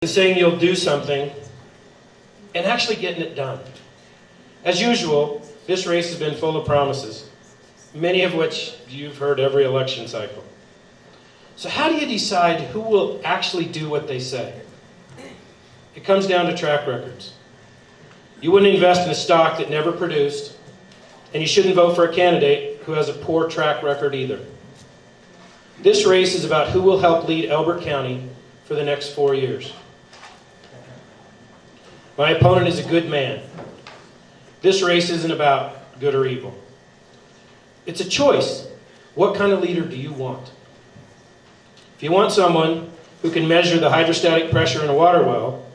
saying you'll do something and actually getting it done. As usual, this race has been full of promises, many of which you've heard every election cycle. So how do you decide who will actually do what they say? It comes down to track records. You wouldn't invest in a stock that never produced, and you shouldn't vote for a candidate who has a poor track record either. This race is about who will help lead Elbert County for the next 4 years. My opponent is a good man. This race isn't about good or evil. It's a choice. What kind of leader do you want? If you want someone who can measure the hydrostatic pressure in a water well,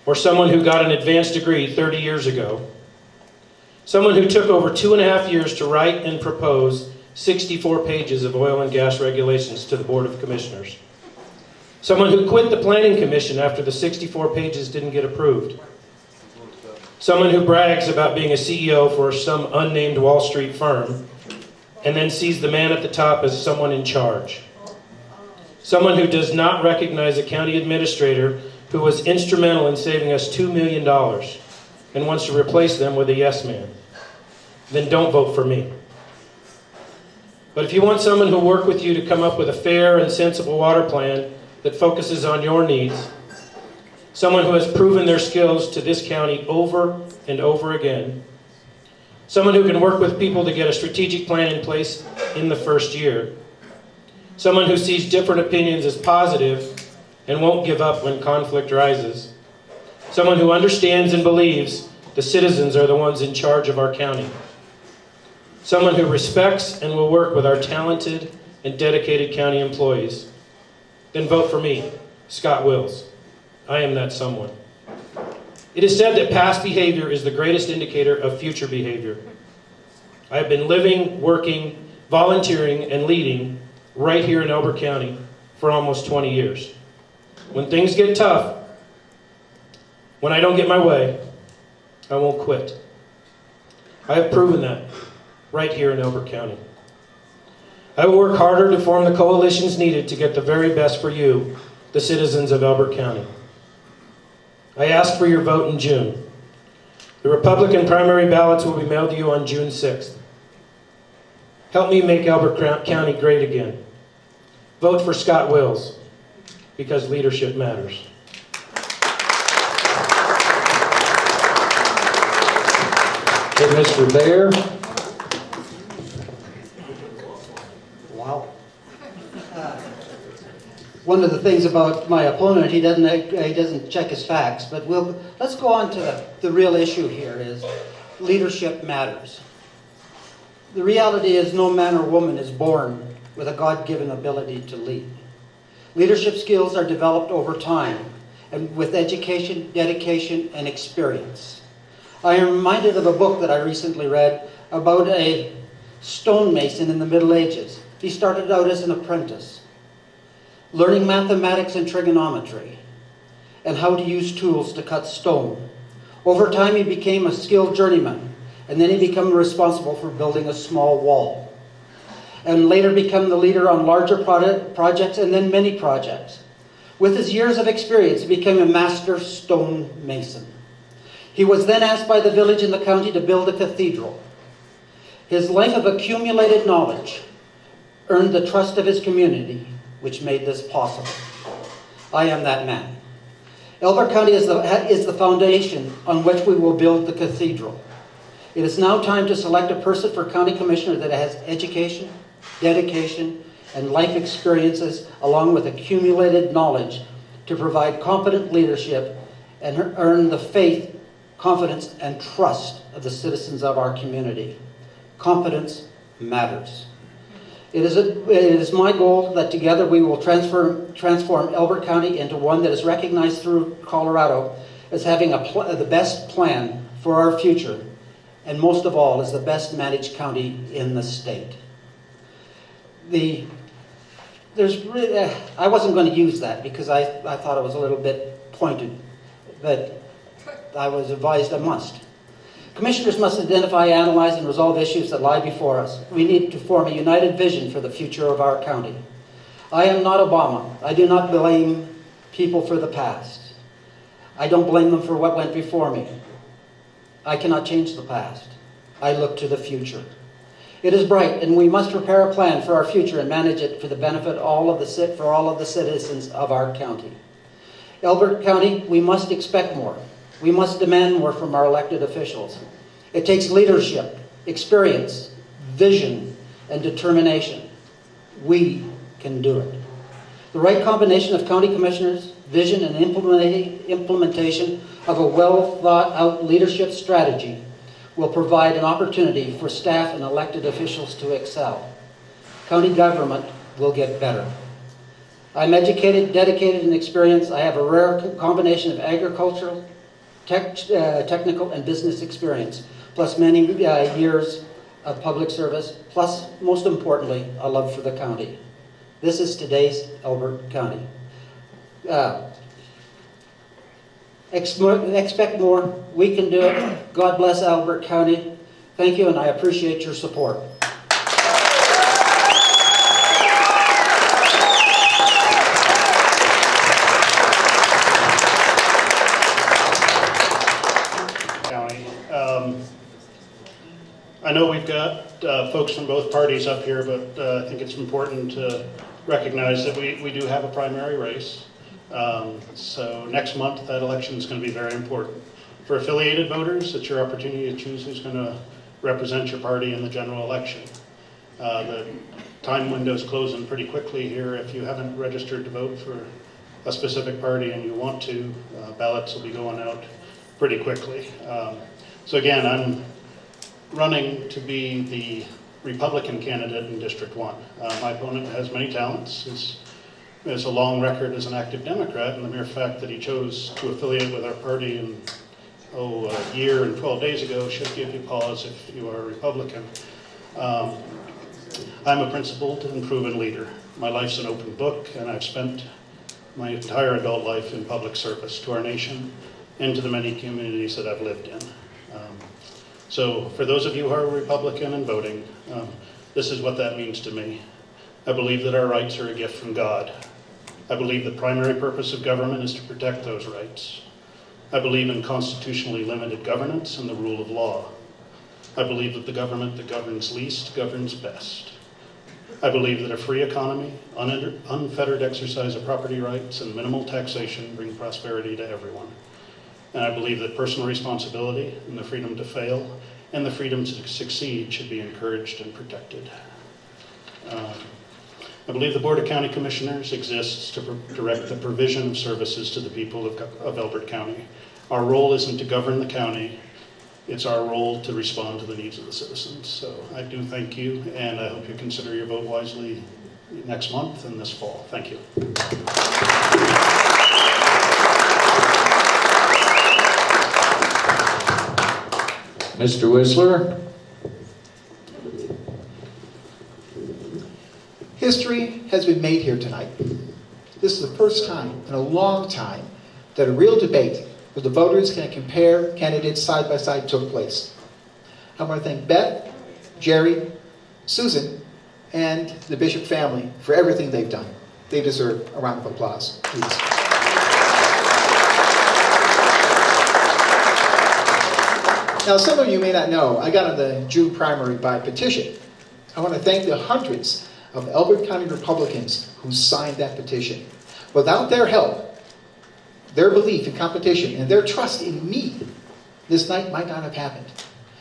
or someone who got an advanced degree 30 years ago, someone who took over 2.5 years to write and propose 64 pages of oil and gas regulations to the Board of Commissioners, someone who quit the Planning Commission after the 64 pages didn't get approved, someone who brags about being a CEO for some unnamed Wall Street firm and then sees the man at the top as someone in charge, someone who does not recognize a county administrator who was instrumental in saving us $2 million and wants to replace them with a yes man, then don't vote for me. But if you want someone who will work with you to come up with a fair and sensible water plan that focuses on your needs, someone who has proven their skills to this county over and over again, someone who can work with people to get a strategic plan in place in the first year, someone who sees different opinions as positive and won't give up when conflict rises, someone who understands and believes the citizens are the ones in charge of our county, someone who respects and will work with our talented and dedicated county employees, then vote for me, Scott Wills. I am that someone. It is said that past behavior is the greatest indicator of future behavior. I have been living, working, volunteering, and leading right here in Elbert County for almost 20 years. When things get tough, when I don't get my way, I won't quit. I have proven that right here in Elbert County. I will work harder to form the coalitions needed to get the very best for you, the citizens of Elbert County. I ask for your vote in June. The Republican primary ballots will be mailed to you on June 6th. Help me make Elbert County great again. Vote for Scott Wills, because leadership matters. Okay, Mr. Bear. Wow. One of the things about my opponent, he doesn't check his facts, but let's go on to the real issue here is leadership matters. The reality is no man or woman is born with a God-given ability to lead. Leadership skills are developed over time and with education, dedication, and experience. I am reminded of a book that I recently read about a stonemason in the Middle Ages. He started out as an apprentice, learning mathematics and trigonometry, and how to use tools to cut stone. Over time, he became a skilled journeyman, and then he became responsible for building a small wall, and later became the leader on larger projects and then many projects. With his years of experience, he became a master stonemason. He was then asked by the village and the county to build a cathedral. His life of accumulated knowledge earned the trust of his community, which made this possible. I am that man. Elbert County is the foundation on which we will build the cathedral. It is now time to select a person for county commissioner that has education, dedication, and life experiences along with accumulated knowledge to provide competent leadership and earn the faith, confidence, and trust of the citizens of our community. Competence matters. It is my goal that together we will transform Elbert County into one that is recognized through Colorado as having the best plan for our future, and most of all, as the best managed county in the state. I wasn't going to use that because I thought it was a little bit pointed, but I was advised I must. Commissioners must identify, analyze, and resolve issues that lie before us. We need to form a united vision for the future of our county. I am not Obama. I do not blame people for the past. I don't blame them for what went before me. I cannot change the past. I look to the future. It is bright, and we must prepare a plan for our future and manage it for the benefit for all of the citizens of our county. Elbert County, we must expect more. We must demand more from our elected officials. It takes leadership, experience, vision, and determination. We can do it. The right combination of county commissioners, vision, and implementation of a well-thought-out leadership strategy will provide an opportunity for staff and elected officials to excel. County government will get better. I'm educated, dedicated, and experienced. I have a rare combination of agricultural, technical, and business experience, plus many years of public service, plus, most importantly, a love for the county. This is today's Elbert County. Expect more. We can do it. God bless Elbert County. Thank you, and I appreciate your support. County. I know we've got folks from both parties up here, but I think it's important to recognize that we do have a primary race. So next month, that election is going to be very important. For affiliated voters, it's your opportunity to choose who's going to represent your party in the general election. The time window's closing pretty quickly here. If you haven't registered to vote for a specific party and you want to, ballots will be going out pretty quickly. So again, I'm running to be the Republican candidate in District 1. My opponent has many talents. Has a long record as an active Democrat, and the mere fact that he chose to affiliate with our party a year and 12 days ago should give you pause if you are a Republican. I'm a principled and proven leader. My life's an open book, and I've spent my entire adult life in public service to our nation and to the many communities that I've lived in. So for those of you who are Republican and voting, this is what that means to me. I believe that our rights are a gift from God. I believe the primary purpose of government is to protect those rights. I believe in constitutionally limited governance and the rule of law. I believe that the government that governs least governs best. I believe that a free economy, unfettered exercise of property rights, and minimal taxation bring prosperity to everyone. And I believe that personal responsibility and the freedom to fail and the freedom to succeed should be encouraged and protected. I believe the Board of County Commissioners exists to direct the provision of services to the people of Elbert County. Our role isn't to govern the county, it's our role to respond to the needs of the citizens. So I do thank you, and I hope you consider your vote wisely next month and this fall. Thank you. Mr. Whistler. History has been made here tonight. This is the first time in a long time that a real debate where the voters can compare candidates side by side took place. I want to thank Beth, Jerry, Susan, and the Bishop family for everything they've done. They deserve a round of applause, please. Now, some of you may not know, I got on the June primary by petition. I want to thank the hundreds of Elbert County Republicans who signed that petition. Without their help, their belief in competition, and their trust in me, this night might not have happened.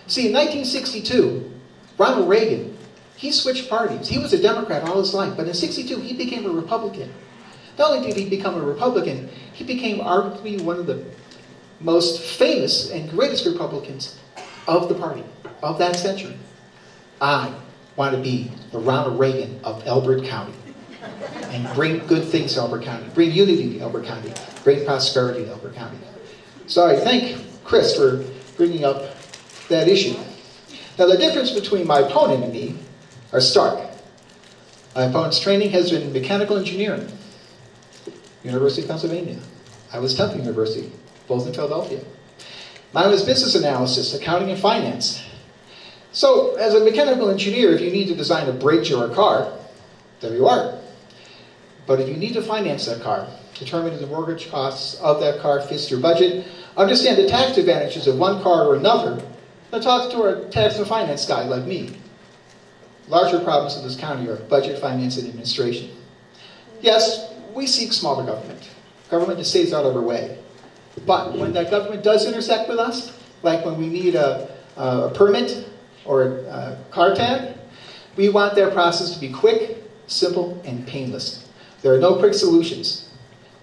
See, in 1962, Ronald Reagan, he switched parties. He was a Democrat all his life, but in 62, he became a Republican. Not only did he become a Republican, he became arguably one of the most famous and greatest Republicans of the party, of that century. I want to be the Ronald Reagan of Elbert County and bring good things to Elbert County, bring unity to Elbert County, bring prosperity to Elbert County. So I thank Chris for bringing up that issue. Now, the difference between my opponent and me are stark. My opponent's training has been mechanical engineering, University of Pennsylvania. I was Temple University, both in Philadelphia. Mine was business analysis, accounting and finance. So, as a mechanical engineer, if you need to design a bridge or a car, there you are. But if you need to finance that car, determining the mortgage costs of that car fits your budget, understand the tax advantages of one car or another, then talk to our tax and finance guy like me. Larger problems in this county are budget, finance, and administration. Yes, we seek smaller government. Government that stays out of our way. But when that government does intersect with us, like when we need a permit or a car tag, we want that process to be quick, simple, and painless. There are no quick solutions.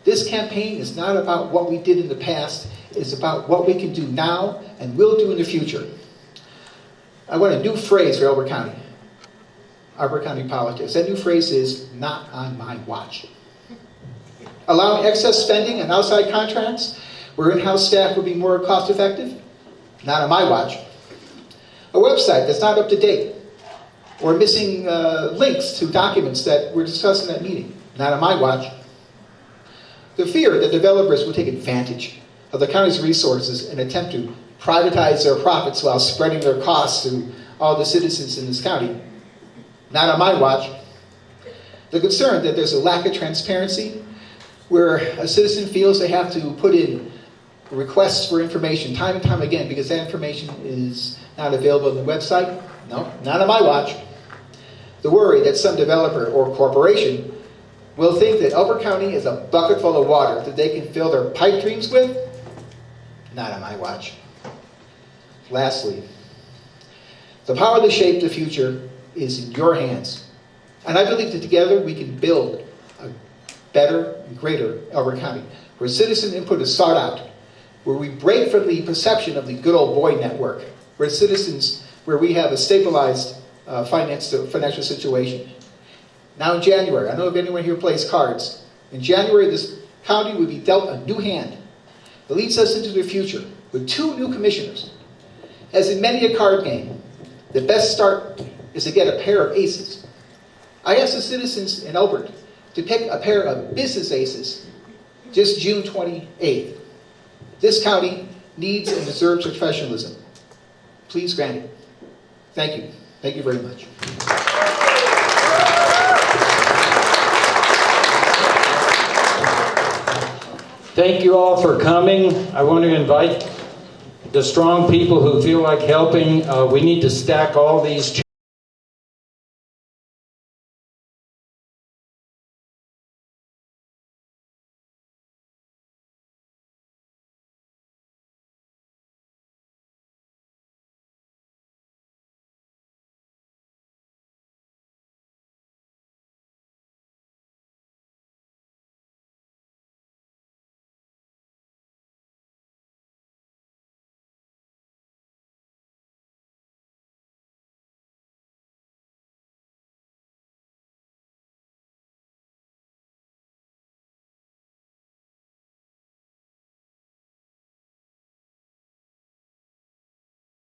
This campaign is not about what we did in the past. It's about what we can do now and will do in the future. I want a new phrase for Elbert County politics. That new phrase is, not on my watch. Allowing excess spending on outside contracts where in-house staff would be more cost-effective? Not on my watch. A website that's not up to date or missing links to documents that were discussed in that meeting? Not on my watch. The fear that developers will take advantage of the county's resources and attempt to privatize their profits while spreading their costs to all the citizens in this county? Not on my watch. The concern that there's a lack of transparency where a citizen feels they have to put in requests for information time and time again because that information is not available on the website? No, not on my watch. The worry that some developer or corporation will think that Elbert County is a bucket full of water that they can fill their pipe dreams with? Not on my watch. Lastly, the power to shape the future is in your hands. And I believe that together we can build a better and greater Elbert County, where citizen input is sought out, where we break from the perception of the good old boy network, where we have a stabilized financial situation. Now in January, I don't know if anyone here plays cards. In January, this county will be dealt a new hand that leads us into the future with 2 new commissioners. As in many a card game, the best start is to get a pair of aces. I asked the citizens in Elbert to pick a pair of business aces just June 28th. This county needs and deserves professionalism. Please grant it. Thank you. Thank you very much. Thank you all for coming. I want to invite the strong people who feel like helping. We need to stack all these